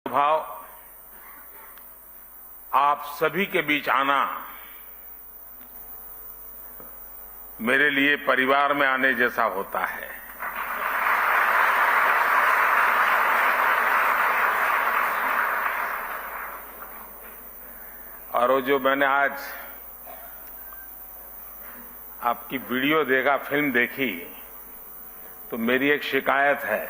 भाव आप सभी के बीच आना मेरे लिए परिवार में आने जैसा होता है। और वो जो मैंने आज आपकी वीडियो देखा, फिल्म देखी, तो मेरी एक शिकायत है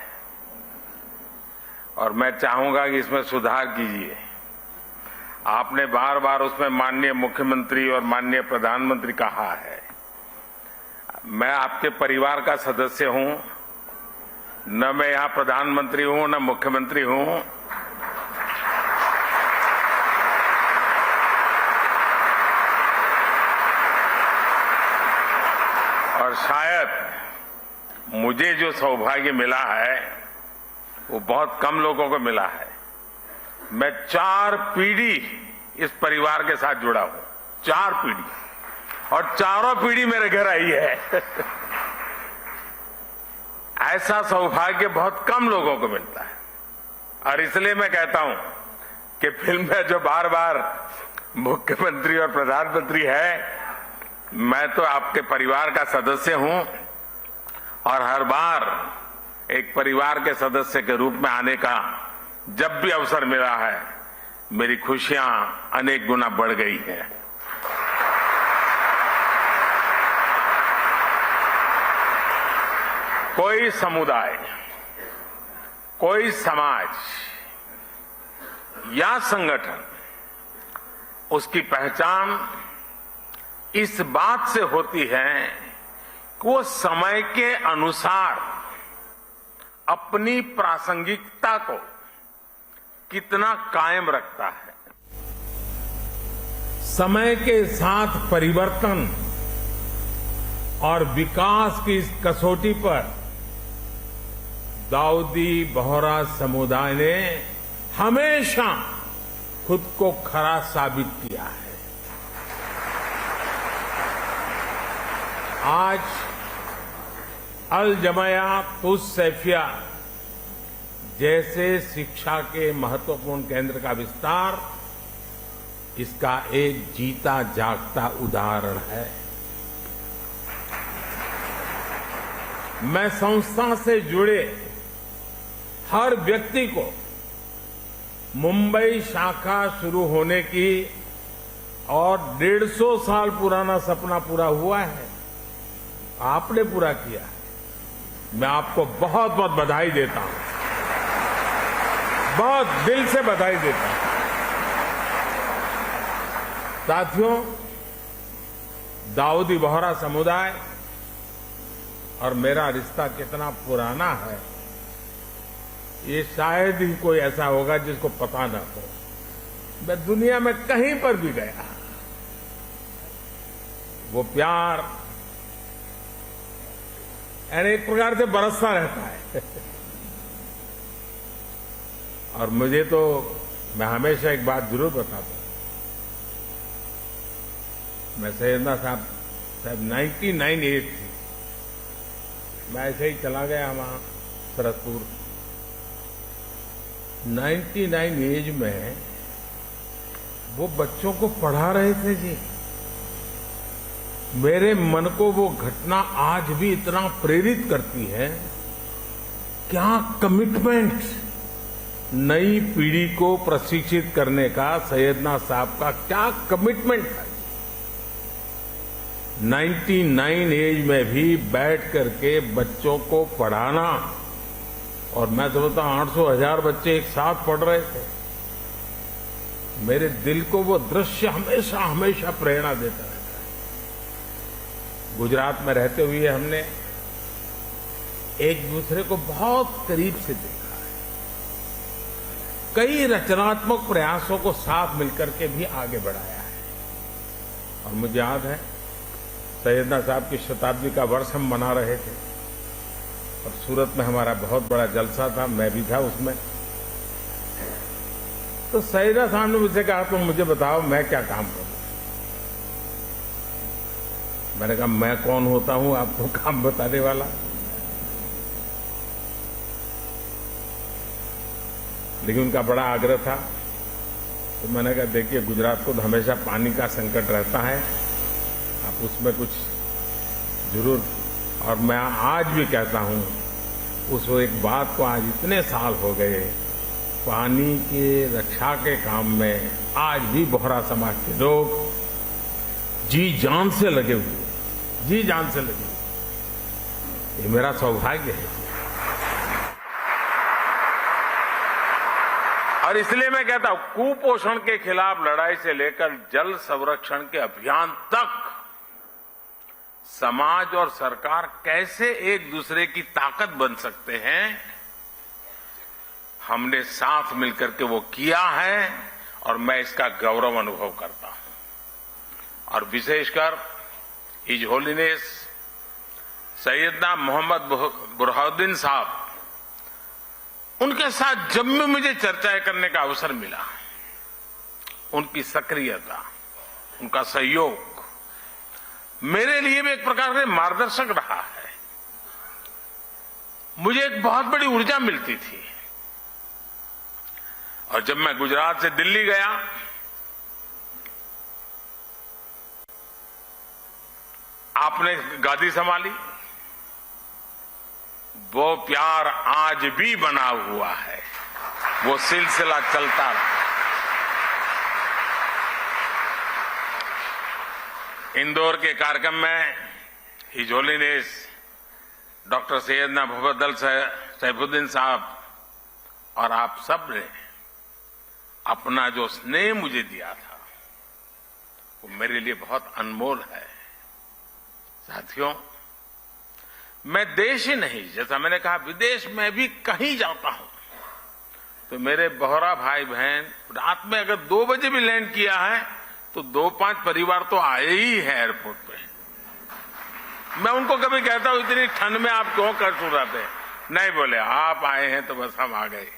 और मैं चाहूंगा कि इसमें सुधार कीजिए। आपने बार बार उसमें माननीय मुख्यमंत्री और माननीय प्रधानमंत्री कहा है। मैं आपके परिवार का सदस्य हूं, न मैं यहां प्रधानमंत्री हूं न मुख्यमंत्री हूं। और शायद मुझे जो सौभाग्य मिला है वो बहुत कम लोगों को मिला है। मैं 4 पीढ़ी इस परिवार के साथ जुड़ा हूं, 4 पीढ़ी, और चारों पीढ़ी मेरे घर आई है। ऐसा सौभाग्य बहुत कम लोगों को मिलता है। और इसलिए मैं कहता हूं कि फिल्म में जो बार बार मुख्यमंत्री और प्रधानमंत्री है, मैं तो आपके परिवार का सदस्य हूं और हर बार एक परिवार के सदस्य के रूप में आने का जब भी अवसर मिला है, मेरी खुशियां अनेक गुना बढ़ गई हैं। कोई समुदाय, कोई समाज या संगठन, उसकी पहचान इस बात से होती है कि वो समय के अनुसार अपनी प्रासंगिकता को कितना कायम रखता है। समय के साथ परिवर्तन और विकास की इस कसौटी पर दाऊदी बोहरा समुदाय ने हमेशा खुद को खरा साबित किया है। आज अल जमाया तुस सैफिया जैसे शिक्षा के महत्वपूर्ण केंद्र का विस्तार इसका एक जीता जागता उदाहरण है। मैं संस्था से जुड़े हर व्यक्ति को मुंबई शाखा शुरू होने की और 150 साल पुराना सपना पूरा हुआ है, आपने पूरा किया है। मैं आपको बहुत बहुत बधाई देता हूं, बहुत दिल से बधाई देता हूं। साथियों, दाऊदी बोहरा समुदाय और मेरा रिश्ता कितना पुराना है, ये शायद ही कोई ऐसा होगा जिसको पता न हो। मैं दुनिया में कहीं पर भी गया, वो प्यार यानी एक प्रकार से बरसता रहता है। और मुझे तो, मैं हमेशा एक बात जरूर बताता हूं, मैं सैयदना साहब 99 एज थी, मैं ऐसे ही चला गया वहां सरसपुर। 99 एज में वो बच्चों को पढ़ा रहे थे जी। मेरे मन को वो घटना आज भी इतना प्रेरित करती है। क्या कमिटमेंट, नई पीढ़ी को प्रशिक्षित करने का सैयदना साहब का क्या कमिटमेंट है। 99 एज में भी बैठ करके बच्चों को पढ़ाना, और मैं समझता हूं 800,000 बच्चे एक साथ पढ़ रहे थे। मेरे दिल को वो दृश्य हमेशा हमेशा प्रेरणा देता है। गुजरात में रहते हुए हमने एक दूसरे को बहुत करीब से देखा है। कई रचनात्मक प्रयासों को साथ मिलकर के भी आगे बढ़ाया है। और मुझे याद है, सैयदना साहब की शताब्दी का वर्ष हम मना रहे थे और सूरत में हमारा बहुत बड़ा जलसा था, मैं भी था उसमें। तो सैयदना साहब ने मुझसे कहा, तुम मुझे बताओ मैं क्या काम करूं। मैंने कहा, मैं कौन होता हूं आपको काम बताने वाला। लेकिन उनका बड़ा आग्रह था। तो मैंने कहा देखिए गुजरात को तो हमेशा पानी का संकट रहता है, आप उसमें कुछ जरूर, और मैं आज भी कहता हूं उस एक बात को, आज इतने साल हो गए, पानी के रक्षा के काम में आज भी बोहरा समाज के लोग जी जान से लगे हुए, जी जान से लगे हुए। ये मेरा सौभाग्य है। और इसलिए मैं कहता हूं कुपोषण के खिलाफ लड़ाई से लेकर जल संरक्षण के अभियान तक समाज और सरकार कैसे एक दूसरे की ताकत बन सकते हैं, हमने साथ मिलकर के वो किया है और मैं इसका गौरव अनुभव करता हूं। और विशेषकर हिज होलीनेस सैयदना मोहम्मद बुरहानुद्दीन साहब, उनके साथ जब भी मुझे चर्चाएं करने का अवसर मिला, उनकी सक्रियता, उनका सहयोग मेरे लिए भी एक प्रकार से मार्गदर्शक रहा है। मुझे एक बहुत बड़ी ऊर्जा मिलती थी। और जब मैं गुजरात से दिल्ली गया, आपने गादी संभाली, वो प्यार आज भी बना हुआ है, वो सिलसिला चलता रहा। इंदौर के कार्यक्रम में his holiness doctor Syedna Mufaddal Saifuddin साहब और आप सब ने अपना जो स्नेह मुझे दिया था, वो मेरे लिए बहुत अनमोल है। साथियों, मैं देश ही नहीं, जैसा मैंने कहा विदेश में भी कहीं जाता हूं तो मेरे बोहरा भाई बहन रात में अगर 2 बजे भी लैंड किया है तो 2-5 परिवार तो आए ही है एयरपोर्ट पे। मैं उनको कभी कहता हूं इतनी ठंड में आप क्यों कष्ट उठाते? नहीं, बोले आप आए हैं तो बस हम आ गए।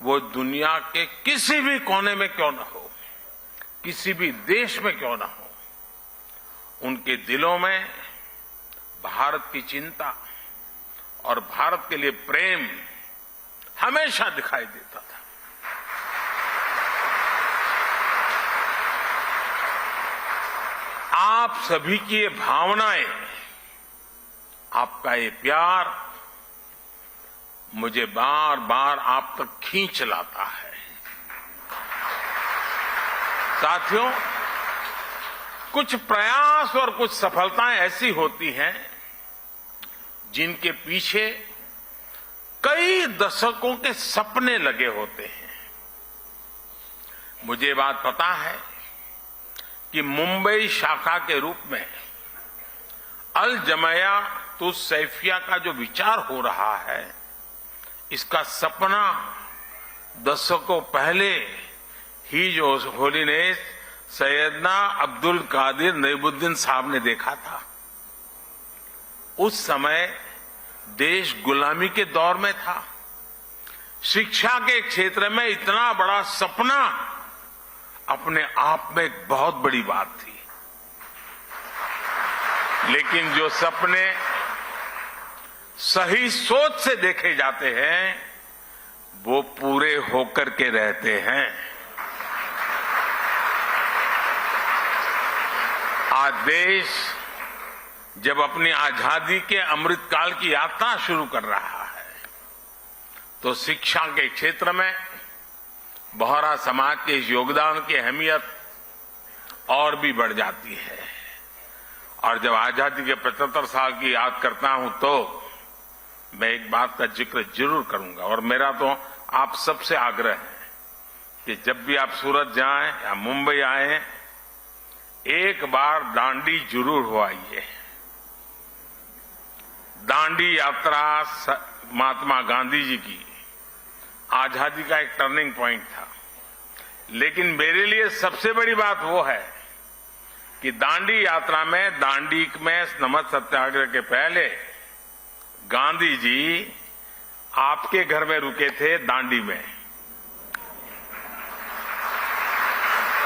वो दुनिया के किसी भी कोने में क्यों ना हो, किसी भी देश में क्यों ना हो, उनके दिलों में भारत की चिंता और भारत के लिए प्रेम हमेशा दिखाई देता था। आप सभी की ये भावनाएं, आपका ये प्यार मुझे बार बार आप तक खींच लाता है। साथियों, कुछ प्रयास और कुछ सफलताएं ऐसी होती हैं जिनके पीछे कई दशकों के सपने लगे होते हैं। मुझे बात पता है कि मुंबई शाखा के रूप में अल जमिया तुस सैफिया का जो विचार हो रहा है, इसका सपना दशकों पहले ही जो होलीनेस सैयदना अब्दुल कादिर नईमुद्दीन साहब ने देखा था। उस समय देश गुलामी के दौर में था। शिक्षा के क्षेत्र में इतना बड़ा सपना अपने आप में एक बहुत बड़ी बात थी। लेकिन जो सपने सही सोच से देखे जाते हैं, वो पूरे होकर के रहते हैं। आज देश जब अपनी आजादी के अमृतकाल की यात्रा शुरू कर रहा है, तो शिक्षा के क्षेत्र में बोहरा समाज के इस योगदान की अहमियत और भी बढ़ जाती है। और जब आजादी के 75 साल की याद करता हूं तो मैं एक बात का जिक्र जरूर करूंगा, और मेरा तो आप सबसे आग्रह है कि जब भी आप सूरत जाएं या मुंबई आए, एक बार दांडी जरूर हो आइए। दांडी यात्रा महात्मा गांधी जी की आजादी का एक टर्निंग पॉइंट था। लेकिन मेरे लिए सबसे बड़ी बात वो है कि दांडी यात्रा में, दांडी में नमक सत्याग्रह के पहले गांधी जी आपके घर में रुके थे दांडी में।